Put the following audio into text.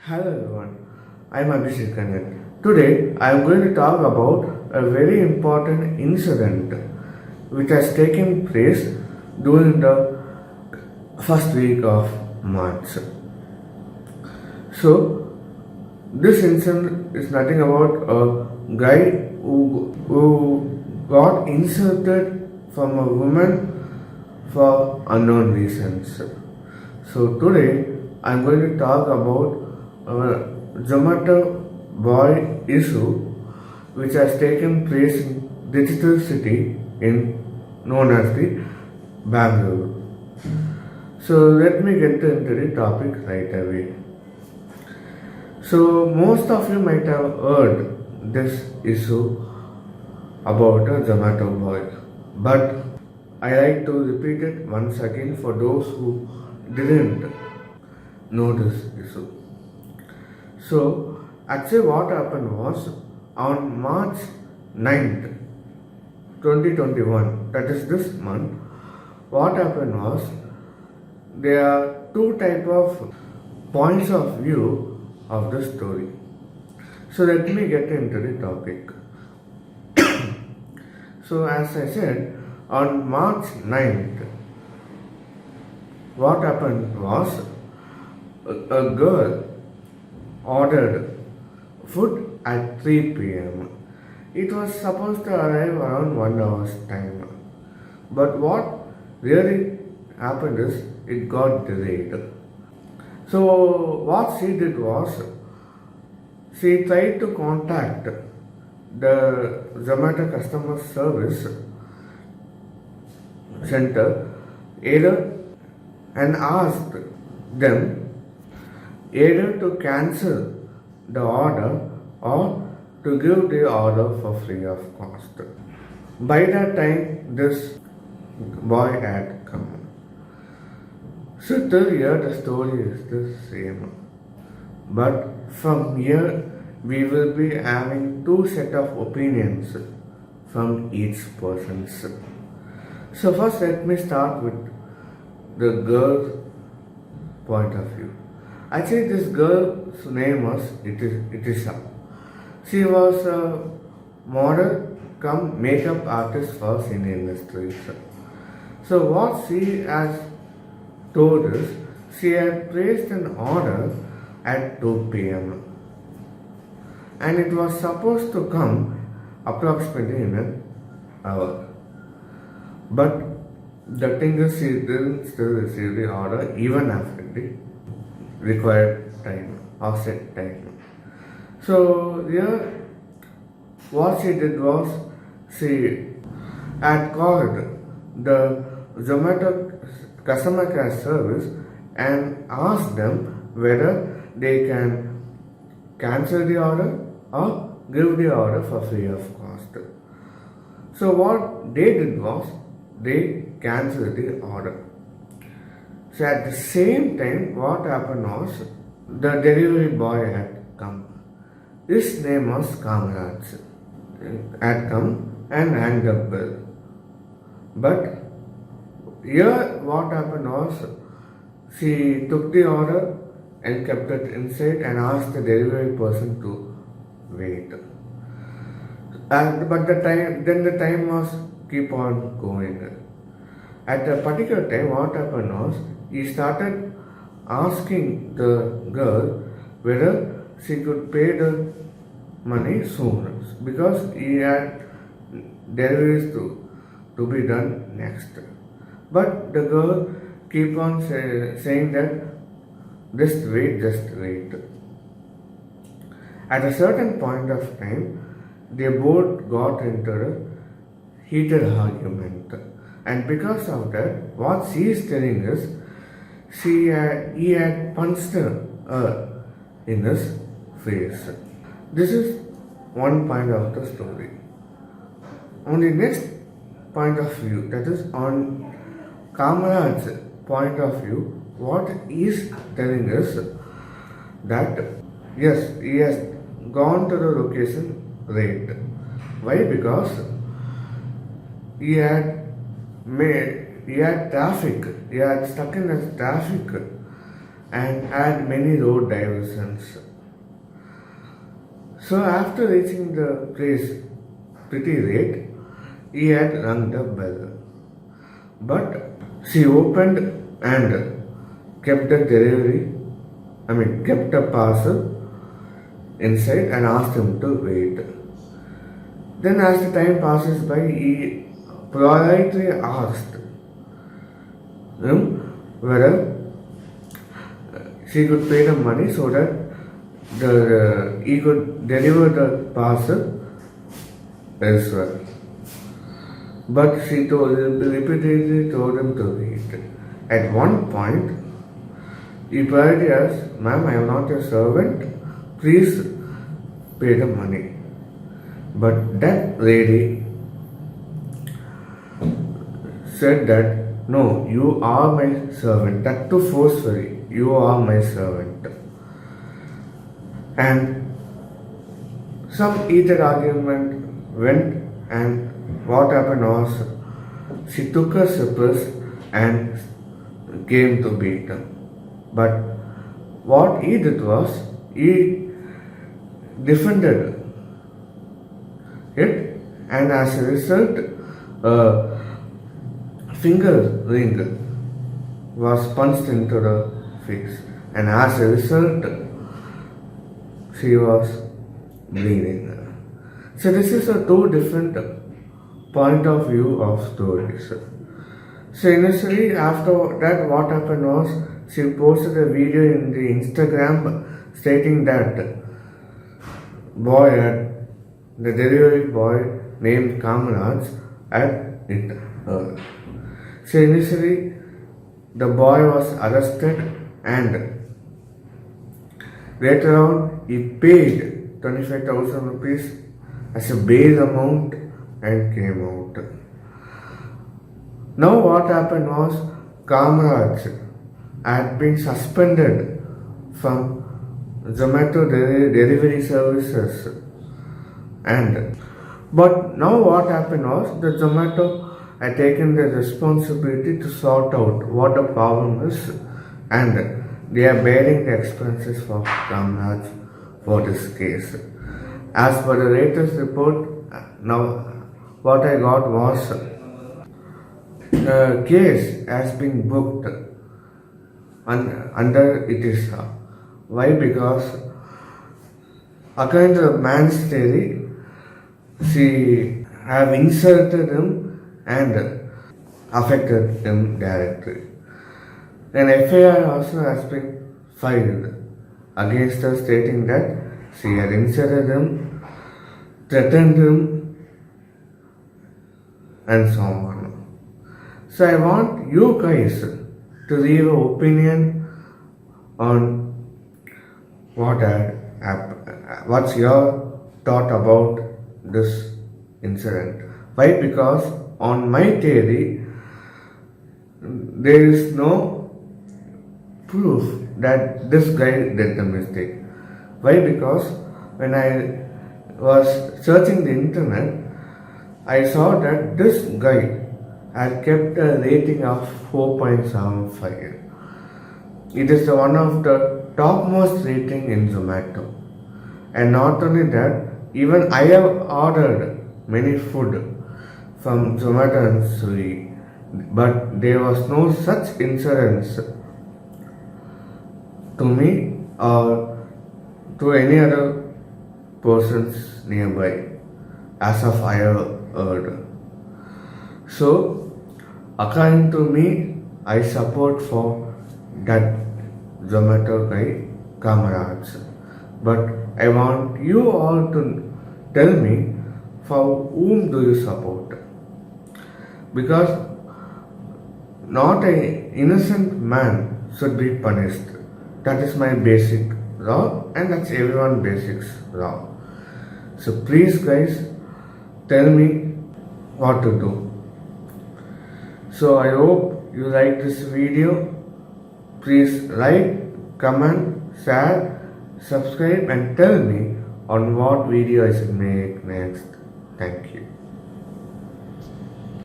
Hello everyone, I am Abhishek Kannan. Today I am going to talk about a very important incident which has taken place during the first week of March. So, this incident is nothing about a guy who got insulted from a woman for unknown reasons. So, today I am going to talk about Zomato boy issue which has taken place in digital city in known as the Bangalore. So let me get into the topic right away. So most of you might have heard this issue about a Zomato boy, but I like to repeat it once again for those who didn't know this issue. So, actually, what happened was on March 9th, 2021, that is this month, what happened was there are two type of points of view of the story. So, let me get into the topic. So, as I said, on March 9th, what happened was a girl ordered food at 3 pm. It was supposed to arrive around 1 hour's time. But what really happened is it got delayed. So what she did was she tried to contact the Zomato customer service center either and asked them either to cancel the order or to give the order for free of cost. By that time, this boy had come. So till here the story is the same. But from here we will be having two set of opinions from each person. So first let me start with the girl's point of view. Actually, this girl's name was Itisha. She was a model come makeup artist for cine industry. So what she has told us, she had placed an order at 2 pm and it was supposed to come approximately in an hour. But the thing is, she didn't still receive the order even after the required time or set time. So here what she did was she had called the Zomato customer care service and asked them whether they can cancel the order or give the order for free of cost. So what they did was they cancelled the order. So at the same time, what happened was the delivery boy had come. His name was Kamaraj. Had come and rang the bell. But here what happened was she took the order and kept it inside and asked the delivery person to wait. But the time was keep on going. At a particular time, what happened was he started asking the girl whether she could pay the money sooner because he had deliveries to be done next. But the girl keep on saying that just wait. At a certain point of time, they both got into a heated argument. And because of that, what she is telling is, he had punched her in his face. This is one point of the story. On the next point of view, that is on Kamaraj's point of view, what he is telling is that yes, he has gone to the location right. Why? Because he had traffic, he had stuck in the traffic and had many road diversions. So after reaching the place pretty late, he had rung the bell. But she opened and kept kept the parcel inside and asked him to wait. Then as the time passes by, he politely asked him whether she could pay the money so that he could deliver the parcel elsewhere. But she repeatedly told him to wait. At one point, he politely asked, "Ma'am, I am not your servant. Please pay the money." But that lady said that, "No, you are my servant." That too forcefully, "You are my servant." And some heated argument went, and what happened was she took her slippers and came to beat him. But what he did was he defended it, and as a result, a finger ring was punched into the face, and as a result, she was bleeding. So this is a two different point of view of stories. So initially, after that, what happened was she posted a video in the Instagram stating that the delivery boy named Kamaraj had hit her. So initially, the boy was arrested, and later on he paid 25,000 rupees as a bail amount and came out. Now what happened was Kamaraj had been suspended from Zomato delivery services, but now what happened was the Zomato had taken the responsibility to sort out what the problem is, and they are bearing the expenses for Kamaraj for this case. As per the latest report, now what I got was the case has been booked under ITISA. Why? Because according to the man's theory, she have insulted him and affected him directly. An FIR also has been filed against her, stating that she had insulted him, threatened him, and so on. So I want you guys to leave an opinion on what's your thought about this incident. Why? Because on my theory, there is no proof that this guy did the mistake. Why? Because when I was searching the internet, I saw that this guy had kept a rating of 4.75. It is one of the topmost rating in Zomato. And not only that, even I have ordered many food from Zomato and Swiggy, but there was no such incidents to me or to any other persons nearby as of I have heard. So according to me, I support for that Zomato guy Kamaraj. But I want you all to tell me for whom do you support? Because not an innocent man should be punished. That is my basic law, and that's everyone's basic law. So please guys, tell me what to do. So I hope you like this video. Please like, comment, share, subscribe, and tell me on what video I should make next. Thank you.